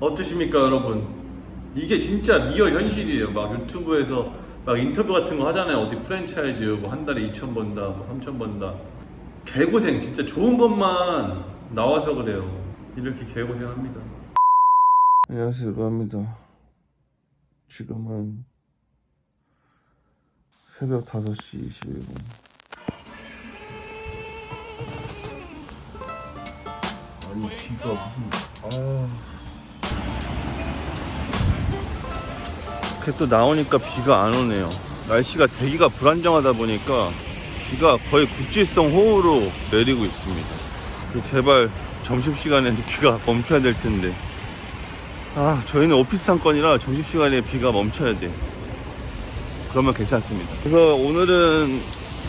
어떠십니까 여러분? 이게 진짜 리얼 현실이에요. 막 유튜브에서 막 인터뷰 같은 거 하잖아요. 어디 프랜차이즈 뭐 한 달에 2천 번다, 뭐 3천 번다. 개고생, 진짜 좋은 것만 나와서 그래요. 이렇게 개고생합니다. 안녕하세요, 루아입니다. 지금은 새벽 5시 21분. 아니 비가 무슨 이렇게 또 나오니까 비가 안 오네요. 날씨가 대기가 불안정하다 보니까 비가 거의 국지성 호우로 내리고 있습니다. 제발 점심시간에 비가 멈춰야 될 텐데. 저희는 오피스 상권이라 점심시간에 비가 멈춰야 돼. 그러면 괜찮습니다. 그래서 오늘은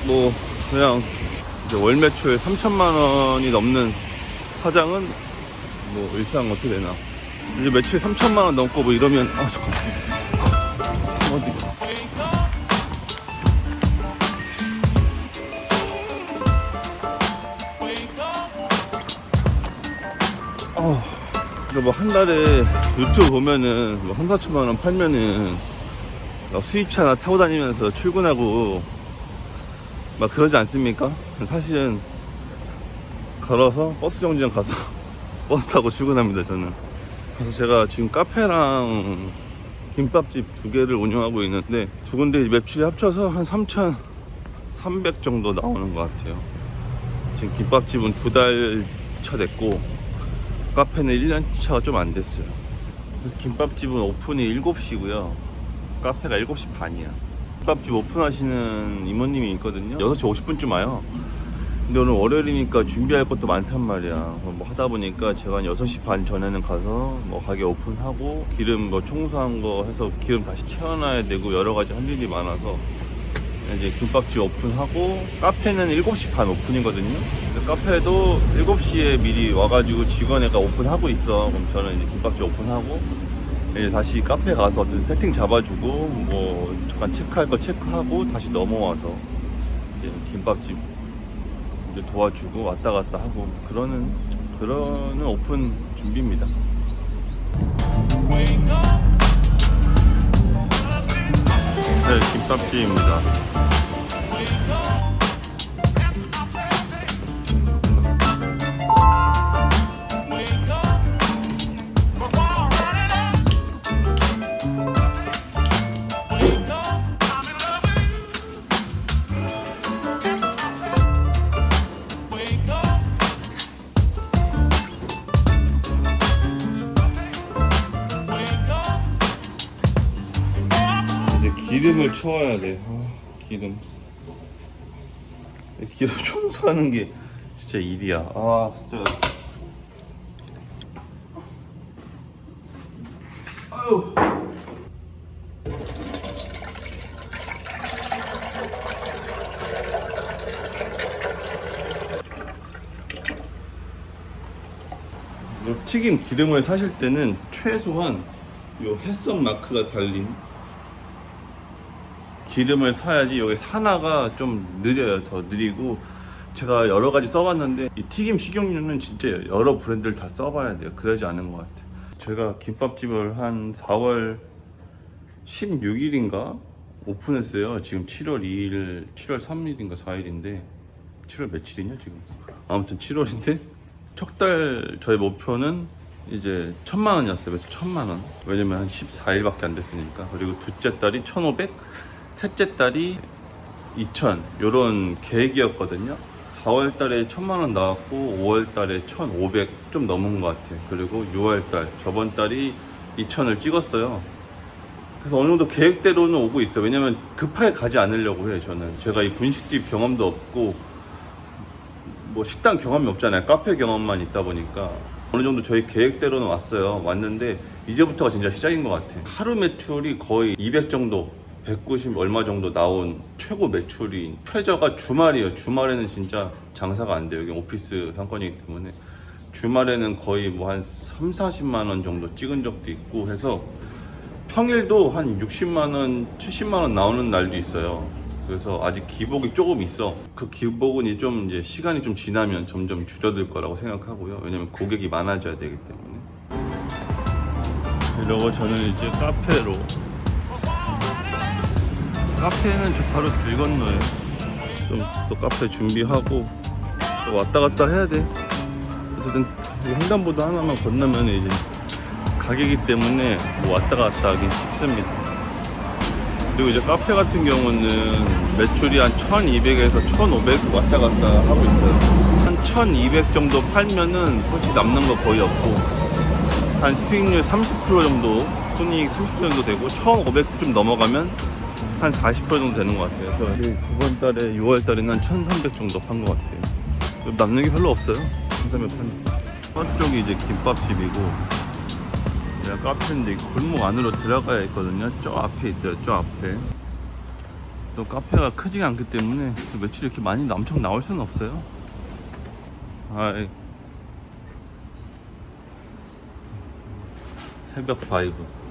뭐 그냥 이제 월 매출 3천만 원이 넘는 사장은 뭐 일상 어떻게 되나, 이제 매출 3천만 원 넘고 뭐 이러면 잠깐만 어디가 뭐 한 달에 유튜브 보면은 뭐 3, 4천만 원 팔면은 수입차나 타고 다니면서 출근하고 막 그러지 않습니까? 사실은 걸어서 버스 정류장 가서 버스 타고 출근합니다, 저는. 그래서 제가 지금 카페랑 김밥집 2개를 운영하고 있는데 두 군데 매출이 합쳐서 한 3,300 정도 나오는 것 같아요. 지금 김밥집은 2달 차 됐고 카페는 1년 차가 좀 안 됐어요. 그래서 김밥집은 오픈이 7시고요 카페가 7시 반이야. 김밥집 오픈하시는 이모님이 있거든요. 6시 50분쯤 와요. 근데 오늘 월요일이니까 준비할 것도 많단 말이야. 뭐 하다 보니까 제가 한 6시 반 전에는 가서 뭐 가게 오픈하고 기름 뭐 청소한 거 해서 기름 다시 채워놔야 되고 여러 가지 할 일이 많아서 이제 김밥집 오픈하고, 카페는 7시 반 오픈이거든요. 카페도 7시에 미리 와가지고 직원애가 오픈하고 있어. 그럼 저는 이제 김밥집 오픈하고 이제 다시 카페 가서 어떤 세팅 잡아주고 뭐 잠깐 체크할 거 체크하고 다시 넘어와서 이제 김밥집 이제 도와주고 왔다 갔다 하고 그러는 오픈 준비입니다. 네, 김밥집입니다. 기름을 채워야 돼. 기름 청소하는 게 진짜 일이야. 진짜. 아유. 튀김 기름을 사실 때는 최소한 요 햇선 마크가 달린 기름을 사야지. 여기 산화가 좀 느려요. 더 느리고. 제가 여러 가지 써봤는데 이 튀김 식용유는 진짜 여러 브랜드를 다 써봐야 돼요. 그러지 않은 것 같아요. 제가 김밥집을 한 4월 16일인가 오픈했어요. 지금 7월 2일, 7월 3일인가 4일인데 7월 며칠이냐 지금? 아무튼 7월인데 첫 달 저의 목표는 이제 1,000만 원이었어요. 매출 1,000만 원. 왜냐면 한 14일밖에 안 됐으니까. 그리고 둘째 달이 1,500, 셋째 달이 2,000, 요런 계획이었거든요. 4월 달에 1,000만 원 나왔고 5월 달에 1,500 좀 넘은 것 같아요. 그리고 6월 달, 저번 달이 2,000을 찍었어요. 그래서 어느 정도 계획대로는 오고 있어요. 왜냐면 급하게 가지 않으려고 해요. 저는 제가 이 분식집 경험도 없고 뭐 식당 경험이 없잖아요. 카페 경험만 있다 보니까 어느 정도 저희 계획대로는 왔는데 이제부터가 진짜 시작인 것 같아요. 하루 매출이 거의 200 정도, 190 얼마 정도 나온 최고 매출이 최저가 주말이에요. 주말에는 진짜 장사가 안 돼요. 여기 오피스 상권이기 때문에 주말에는 거의 뭐 한 3, 40만 원 정도 찍은 적도 있고 해서 평일도 한 60만 원, 70만 원 나오는 날도 있어요. 그래서 아직 기복이 조금 있어. 그 기복은 이제 시간이 좀 지나면 점점 줄어들 거라고 생각하고요. 왜냐면 고객이 많아져야 되기 때문에. 이러고 저는 이제 카페로. 카페는 저 바로 길 건너에. 좀 또 카페 준비하고 또 왔다 갔다 해야 돼. 어쨌든 횡단보도 하나만 건너면 이제 가게이기 때문에 뭐 왔다 갔다 하긴 쉽습니다. 그리고 이제 카페 같은 경우는 매출이 한 1200에서 1500 왔다 갔다 하고 있어요. 한 1200 정도 팔면은 솔직히 남는 거 거의 없고, 한 수익률 30% 정도, 순이익 30% 정도 되고, 1500 좀 넘어가면 한 40% 정도 되는 것 같아요. 그래서 이번 달에 6월 달에는 한 1300 정도 판 것 같아요. 남는 게 별로 없어요. 1300 파니까. 저쪽이 이제 김밥집이고, 내가 카페인데 골목 안으로 들어가야 있거든요. 저 앞에 있어요. 저 앞에. 또 카페가 크지가 않기 때문에 매출이 이렇게 많이 엄청 나올 수는 없어요. 새벽 바이브.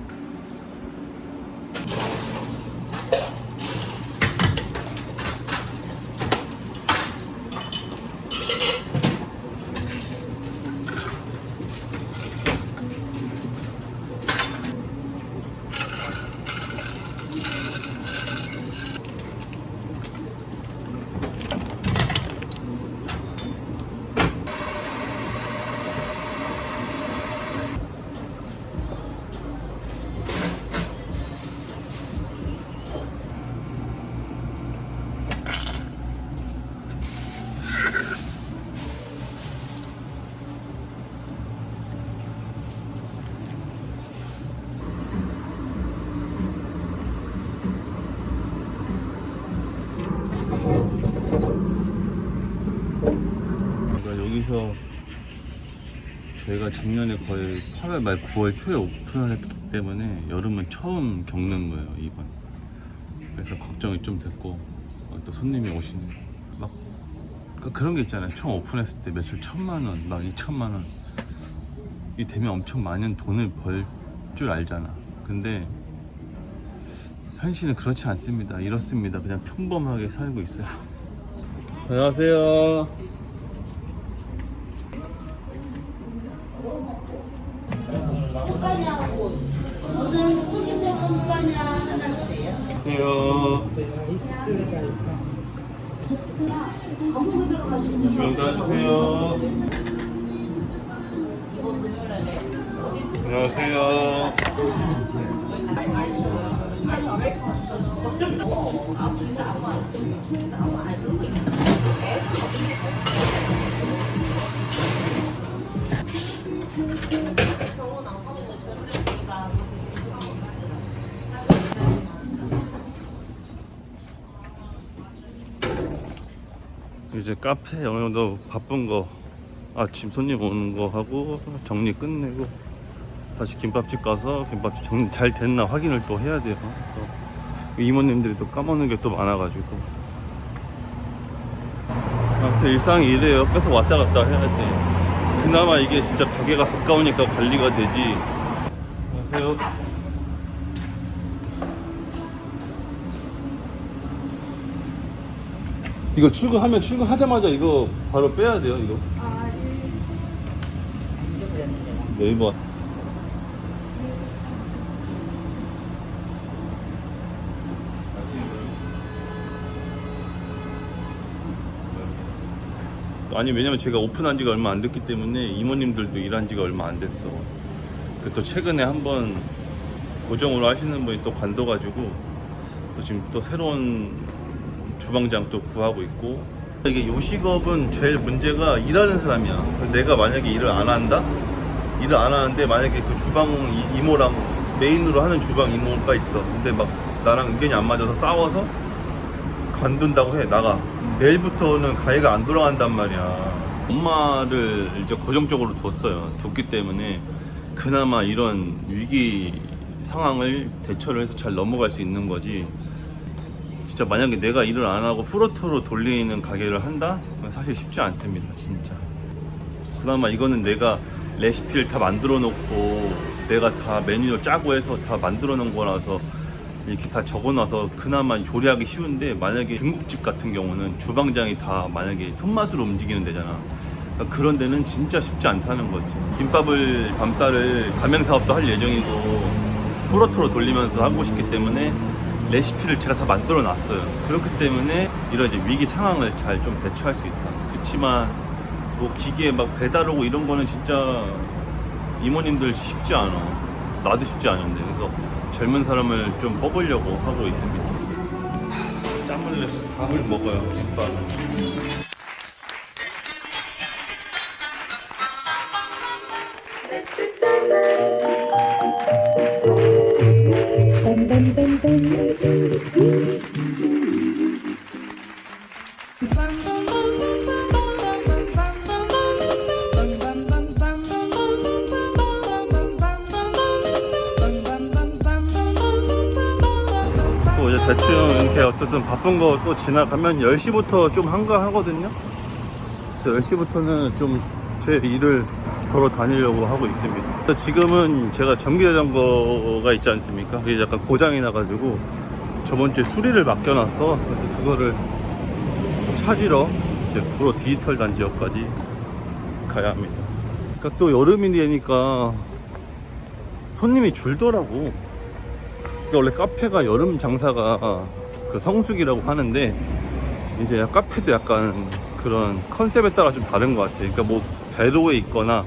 여기서 저희가 작년에 거의 8월 말 9월 초에 오픈을 했기 때문에 여름은 처음 겪는 거예요, 이번. 그래서 걱정이 좀 됐고, 또 손님이 오시는 막 그런 게 있잖아요. 처음 오픈했을 때 매출 1000만원, 막 2천만원 이 되면 엄청 많은 돈을 벌 줄 알잖아. 근데 현실은 그렇지 않습니다. 이렇습니다. 그냥 평범하게 살고 있어요. 안녕하세요. 조심히 따주세요. 안녕하세요. 이제 카페 어느 정도 바쁜 거, 아침 손님 오는 거 하고 정리 끝내고 다시 김밥집 가서 김밥집 정리 잘 됐나 확인을 또 해야 돼요. 또 이모님들이 또 까먹는 게 또 많아가지고. 아무튼 일상이 이래요. 계속 왔다 갔다 해야 돼. 그나마 이게 진짜 가게가 가까우니까 관리가 되지. 안녕하세요. 이거 출근하자마자 이거 바로 빼야 돼요, 이거. 네이버. 아니, 왜냐면 제가 오픈한 지가 얼마 안 됐기 때문에 이모님들도 일한 지가 얼마 안 됐어. 또 최근에 한번 고정으로 하시는 분이 또 관둬가지고 또 지금 또 새로운 주방장 또 구하고 있고. 이게 요식업은 제일 문제가 일하는 사람이야. 내가 만약에 일을 안 한다? 일을 안 하는데 만약에 그 주방 이모랑 메인으로 하는 주방 이모가 있어. 근데 막 나랑 의견이 안 맞아서 싸워서 관둔다고 해. 나가. 내일부터는 가게가 안 돌아간단 말이야. 엄마를 이제 고정적으로 뒀기 때문에 그나마 이런 위기 상황을 대처를 해서 잘 넘어갈 수 있는 거지. 진짜 만약에 내가 일을 안 하고 프로토로 돌리는 가게를 한다? 그건 사실 쉽지 않습니다, 진짜. 그나마 이거는 내가 레시피를 다 만들어 놓고 내가 다 메뉴를 짜고 해서 다 만들어 놓은 거라서 이렇게 다 적어놔서 그나마 조리하기 쉬운데, 만약에 중국집 같은 경우는 주방장이 다 만약에 손맛으로 움직이는 데잖아. 그러니까 그런 데는 진짜 쉽지 않다는 거지. 김밥을 다음 달을 가맹 사업도 할 예정이고 프로토로 돌리면서 하고 싶기 때문에 레시피를 제가 다 만들어 놨어요. 그렇기 때문에 이런 이제 위기 상황을 잘 좀 대처할 수 있다. 그렇지만 뭐 기계 막 배달 오고 이런 거는 진짜 이모님들 쉽지 않아. 나도 쉽지 않은데. 그래서 젊은 사람을 좀 뽑으려고 하고 있습니다. 짬을 내서 밥을 먹어요. 김밥. 또 이제 대충 이렇게 어쨌든 바쁜 거 또 지나가면 10시부터 좀 한가하거든요. 그래서 10시부터는 좀 제 일을 걸어 다니려고 하고 있습니다. 지금은 제가 전기자전거가 있지 않습니까? 그게 약간 고장이 나가지고 저번 주에 수리를 맡겨놨어. 그래서 그거를 찾으러 이제 구로 디지털 단지역까지 가야 합니다. 그러니까 또 여름이 되니까 손님이 줄더라고. 그러니까 원래 카페가 여름 장사가 그 성수기라고 하는데 이제 카페도 약간 그런 컨셉에 따라 좀 다른 것 같아요. 그러니까 뭐 대로에 있거나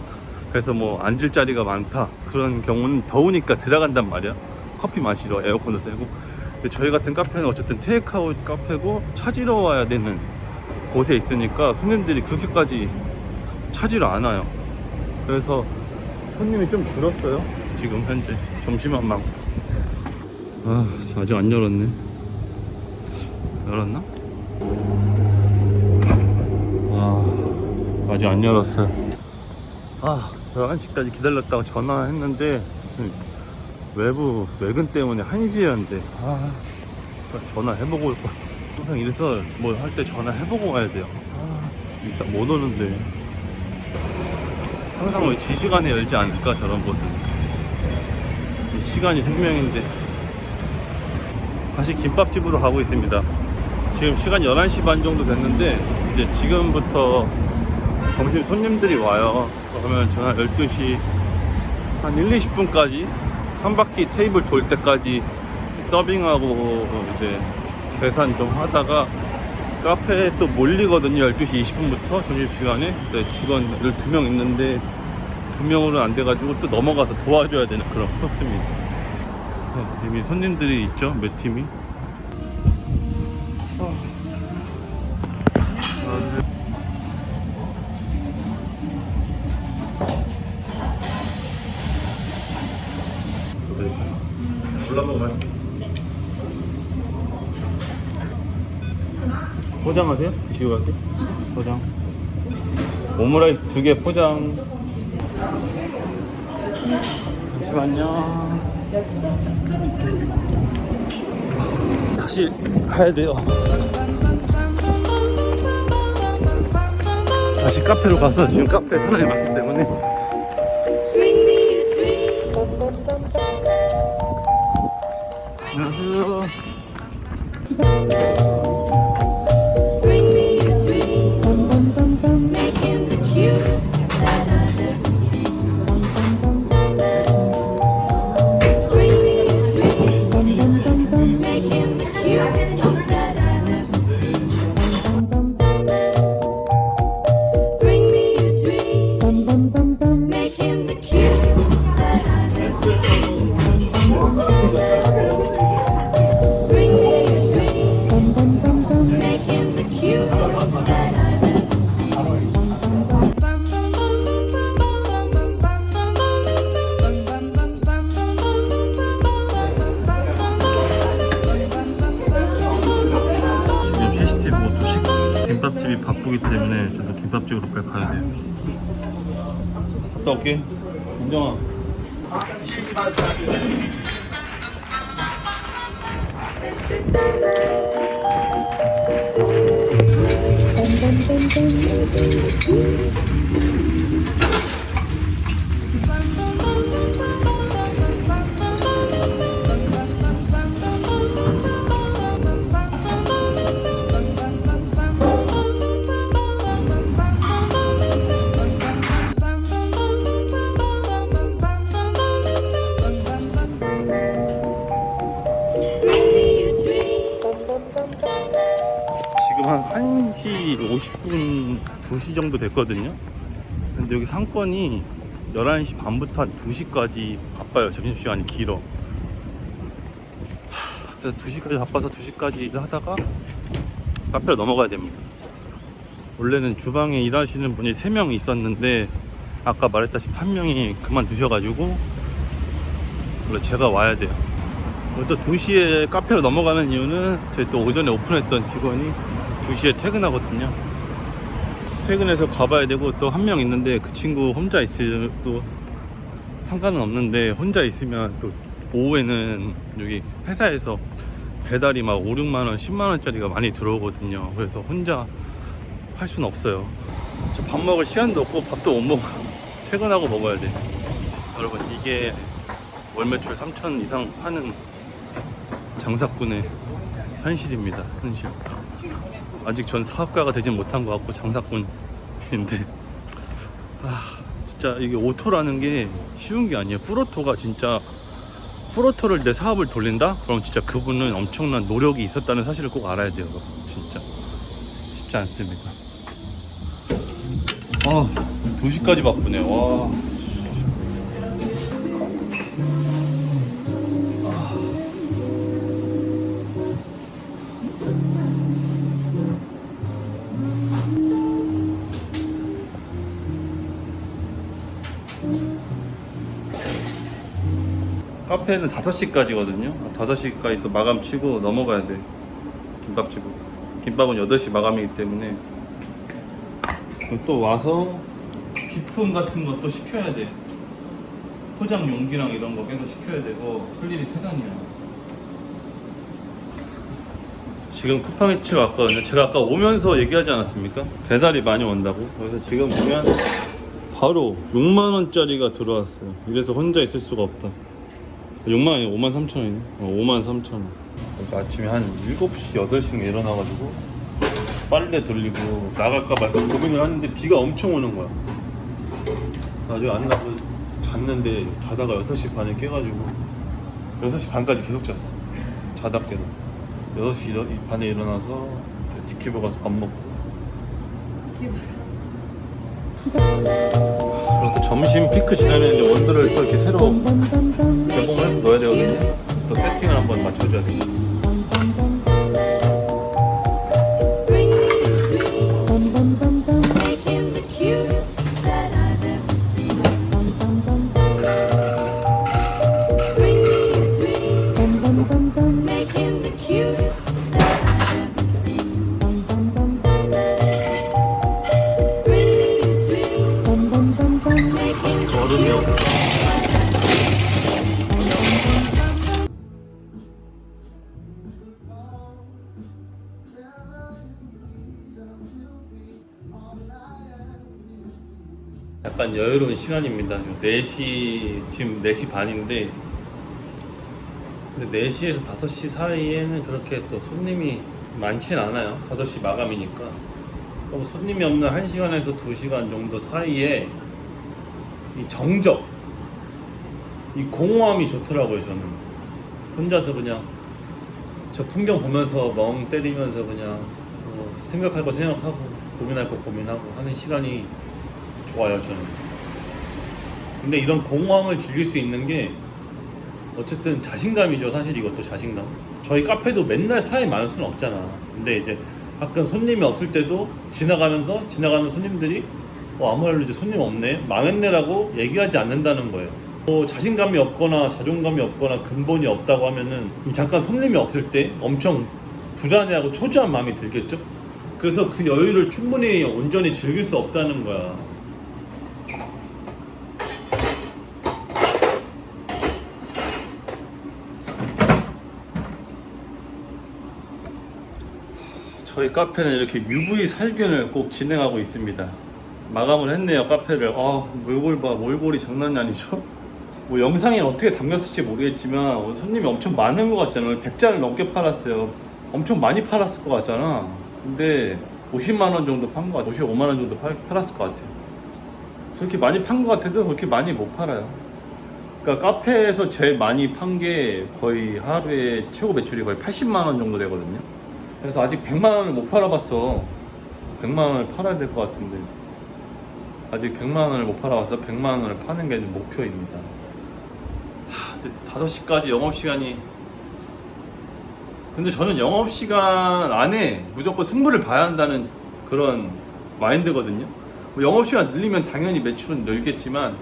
그래서 뭐 앉을 자리가 많다 그런 경우는 더우니까 들어간단 말이야. 커피 마시러 에어컨도 쐬고. 근데 저희 같은 카페는 어쨌든 테이크아웃 카페고 찾으러 와야 되는 곳에 있으니까 손님들이 그렇게까지 찾으러 안 와요. 그래서 손님이 좀 줄었어요. 지금 현재 점심만 먹고. 아직 안 열었네. 열었나? 아직 안 열었어요. 11시까지 기다렸다가 전화했는데 무슨 외부 외근 때문에 1시였는데 전화해보고 올 거야. 항상 이래서 뭐 할 때 전화해보고 와야 돼요. 일단 못 오는데 항상 왜 제 시간에 열지 않을까 저런 곳은. 이 시간이 생명인데. 다시 김밥집으로 가고 있습니다. 지금 시간 11시 반 정도 됐는데 이제 지금부터 점심 손님들이 와요. 그러면 저는 한 12시 한 1, 20분까지 한 바퀴 테이블 돌 때까지 서빙하고 이제 계산 좀 하다가 카페에 또 몰리거든요. 12시 20분부터 점심시간에. 직원들 2명 있는데 2명으로는 안 돼가지고 또 넘어가서 도와줘야 되는 그런 코스입니다. 이미 손님들이 있죠. 몇 팀이. 올라가고 가시죠. 포장하세요? 드시고 가세요? 포장. 오므라이스 2개 포장. 잠시만요. 다시 가야 돼요. 다시 카페로 가서 지금 카페에 사람이 많기 때문에. 안녕하세요. 김밥집이 바쁘기 때문에 저도 김밥집으로 빨리 가야 돼요. 갔다 올게. 민정아. 지금 한 1시 50분, 2시 정도 됐거든요. 근데 여기 상권이 11시 반부터 한 2시까지 바빠요. 점심시간이 길어. 그래서 2시까지 바빠서 2시까지 일을 하다가 카페로 넘어가야 됩니다. 원래는 주방에 일하시는 분이 3명 있었는데 아까 말했다시피 한 명이 그만두셔가지고 원래 제가 와야 돼요. 또 2시에 카페로 넘어가는 이유는 저희 또 오전에 오픈했던 직원이 2시에 퇴근하거든요. 퇴근해서 가봐야 되고 또 한 명 있는데 그 친구 혼자 있어도 상관은 없는데 혼자 있으면 또 오후에는 여기 회사에서 배달이 막 5, 6만원, 10만원짜리가 많이 들어오거든요. 그래서 혼자 할 수는 없어요. 저 밥 먹을 시간도 없고 밥도 못 먹어. 퇴근하고 먹어야 돼. 여러분, 이게 월 매출 3천 이상 하는 장사꾼의 현실입니다. 현실. 아직 전 사업가가 되진 못한 것 같고 장사꾼인데, 진짜 이게 오토라는 게 쉬운 게 아니에요. 프로토가 진짜, 프로토를 내 사업을 돌린다? 그럼 진짜 그분은 엄청난 노력이 있었다는 사실을 꼭 알아야 돼요. 진짜 쉽지 않습니다. 2시까지 바쁘네. 와. 카페는 5시까지거든요. 5시까지 또 마감 치고 넘어가야 돼. 김밥집으로. 김밥은 8시 마감이기 때문에. 또 와서 비품 같은 것도 시켜야 돼. 포장 용기랑 이런 거 계속 시켜야 되고 할 일이 세상이야. 지금 쿠팡이츠 왔거든요. 제가 아까 오면서 얘기하지 않았습니까? 배달이 많이 온다고. 그래서 지금 보면 바로 6만원짜리가 들어왔어요. 이래서 혼자 있을 수가 없다. 6만원이 53,000원이네. 53,000원. 아침에 한 7시, 8시에 일어나가지고 빨래 돌리고 나갈까 말까 고민을 하는데 비가 엄청 오는 거야. 나중에 안 나고 잤는데 자다가 6시 반에 깨가지고 6시 반까지 계속 잤어. 자다 깨다 6시 반에 일어나서 디키버 가서 밥 먹고 그래서 점심 피크 지나면 이제 원두를 또 이렇게 새로 개봉을 해서 넣어야 되거든요. 또 세팅을 한번 맞춰줘야 돼. 약간 여유로운 시간입니다. 4시, 지금 4시 반인데 근데 4시에서 5시 사이에는 그렇게 또 손님이 많진 않아요. 5시 마감이니까. 손님이 없는 1시간에서 2시간 정도 사이에 이 정적, 이 공허함이 좋더라고요. 저는 혼자서 그냥 저 풍경 보면서 멍 때리면서 그냥 생각할 거 생각하고 고민할 거 고민하고 하는 시간이 좋아요. 저는. 근데 이런 공허함을 즐길 수 있는 게 어쨌든 자신감이죠. 사실 이것도 자신감. 저희 카페도 맨날 사람이 많을 수는 없잖아. 근데 이제 가끔 손님이 없을 때도 지나가는 손님들이 아무래도 이제 손님 없네, 망했네라고 얘기하지 않는다는 거예요. 자신감이 없거나 자존감이 없거나 근본이 없다고 하면은 잠깐 손님이 없을 때 엄청 불안해하고 초조한 마음이 들겠죠. 그래서 그 여유를 충분히 온전히 즐길 수 없다는 거야. 저희 카페는 이렇게 UV 살균을 꼭 진행하고 있습니다. 마감을 했네요, 카페를. 몰골 봐, 몰골이 장난이 아니죠? 뭐 영상에 어떻게 담겼을지 모르겠지만 손님이 엄청 많은 것 같잖아요. 100잔을 넘게 팔았어요. 엄청 많이 팔았을 것 같잖아. 근데 50만원 정도 판 것 같아요. 55만원 정도 팔았을 것 같아요. 그렇게 많이 판 것 같아도 그렇게 많이 못 팔아요. 그러니까 카페에서 제일 많이 판 게 거의 하루에 최고 매출이 거의 80만원 정도 되거든요. 그래서 아직 100만 원을 못 팔아봤어. 100만 원을 팔아야 될 것 같은데 아직 100만 원을 못 팔아봐서 100만 원을 파는 게 목표입니다. 근데 5시까지 영업시간이, 근데 저는 영업시간 안에 무조건 승부를 봐야 한다는 그런 마인드거든요. 뭐 영업시간 늘리면 당연히 매출은 늘겠지만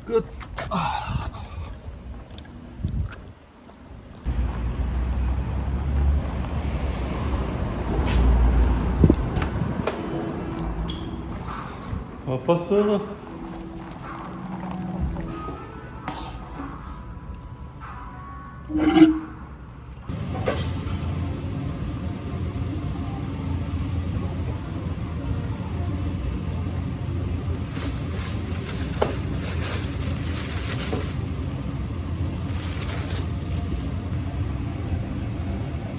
끝. 아팠어.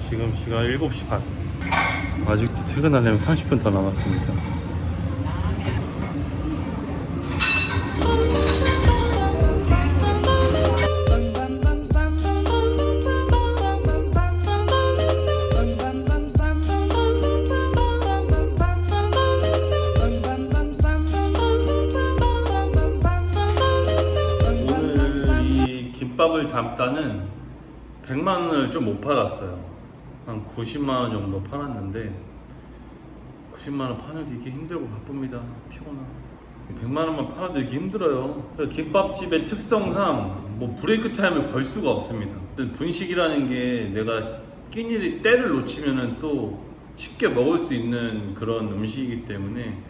지금 시간 7시 반. 아직도 퇴근하려면 30분 더 남았습니다. 오늘 이 김밥을 담다는 100만 원을 좀 못 팔았어요. 한 90만 원 정도 팔았는데 90만 원 파는 게 이렇게 힘들고 바쁩니다. 피곤하고 100만 원만 팔아도 이렇게 힘들어요. 김밥집의 특성상 뭐 브레이크 타임을 걸 수가 없습니다. 분식이라는 게 내가 끼니를 때를 놓치면은 또 쉽게 먹을 수 있는 그런 음식이기 때문에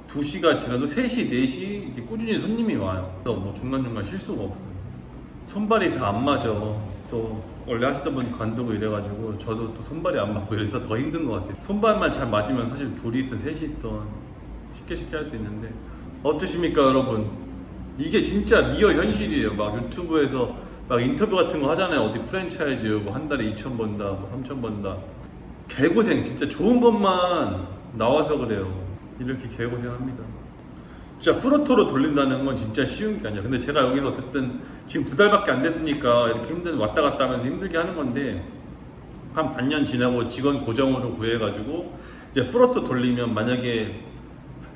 2시가 지나도 3시, 4시 이렇게 꾸준히 손님이 와요. 그래서 뭐 중간중간 실수가 없어요. 손발이 다 안 맞아. 또 원래 하시던 분 관두고 이래가지고 저도 또 손발이 안 맞고 이래서 더 힘든 것 같아요. 손발만 잘 맞으면 사실 둘이 있든 셋이 있든 쉽게 할 수 있는데 어떠십니까 여러분? 이게 진짜 리얼 현실이에요. 막 유튜브에서 막 인터뷰 같은 거 하잖아요. 어디 프랜차이즈 뭐 한 달에 2천 번다, 뭐 3천 번다. 개고생, 진짜 좋은 것만 나와서 그래요. 이렇게 개고생합니다. 진짜 프로토로 돌린다는 건 진짜 쉬운 게 아니야. 근데 제가 여기서 어쨌든 지금 2달밖에 안 됐으니까 이렇게 힘든 왔다 갔다 하면서 힘들게 하는 건데 한 반년 지나고 직원 고정으로 구해가지고 이제 프로토 돌리면 만약에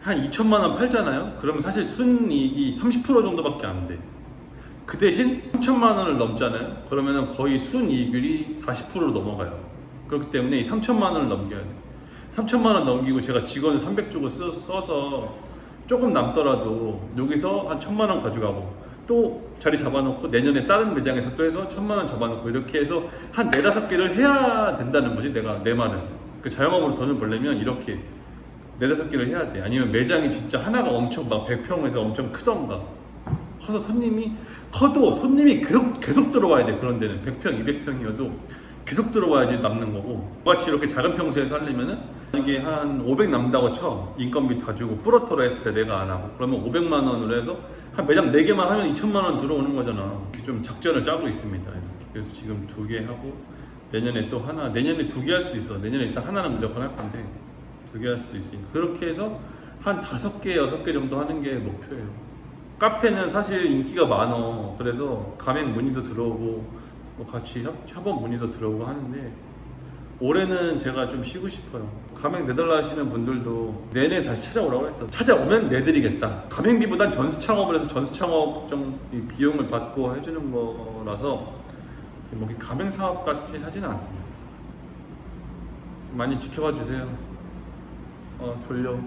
한 2천만 원 팔잖아요. 그러면 사실 순이익이 30% 정도밖에 안 돼. 그 대신 3천만 원을 넘잖아요. 그러면 거의 순이익률이 40%로 넘어가요. 그렇기 때문에 이 3천만 원을 넘겨야 돼. 3천만 원 넘기고 제가 직원 300 주고 써서 조금 남더라도 여기서 한 1,000만 원 가져가고 또 자리 잡아놓고 내년에 다른 매장에서 또 해서 1,000만 원 잡아놓고 이렇게 해서 한 4-5개를 해야 된다는 거지. 내 말은 그 자영업으로 돈을 벌려면 이렇게 4-5개를 해야 돼. 아니면 매장이 진짜 하나가 엄청 막 100평에서 엄청 크던가 커서 손님이 계속 들어와야 돼. 그런 데는 100평, 200평이어도 계속 들어와야지 남는 거고, 같이 이렇게 작은 평수에서 하려면은 이게 한 500 남는다고 쳐. 인건비 다 주고 프로토로 했을 때 내가 안 하고 그러면 500만 원으로 해서 한 매장 4개만 하면 2천만 원 들어오는 거잖아. 이렇게 좀 작전을 짜고 있습니다. 이렇게. 그래서 지금 2개 하고 내년에 또 하나, 내년에 2개 할 수도 있어. 내년에 일단 하나는 무조건 할 건데 2개 할 수도 있으니까 그렇게 해서 한 5개, 6개 정도 하는 게 목표예요. 카페는 사실 인기가 많어. 그래서 가맹 문의도 들어오고 뭐 같이 협업 문의도 들어오고 하는데 올해는 제가 좀 쉬고 싶어요. 가맹 내달라 하시는 분들도 내내 다시 찾아오라고 했어. 찾아오면 내드리겠다. 가맹비보단 전수 창업을 해서 전수 창업 좀 비용을 받고 해주는 거라서 뭐 가맹 사업 같이 하지는 않습니다. 많이 지켜봐 주세요. 졸려.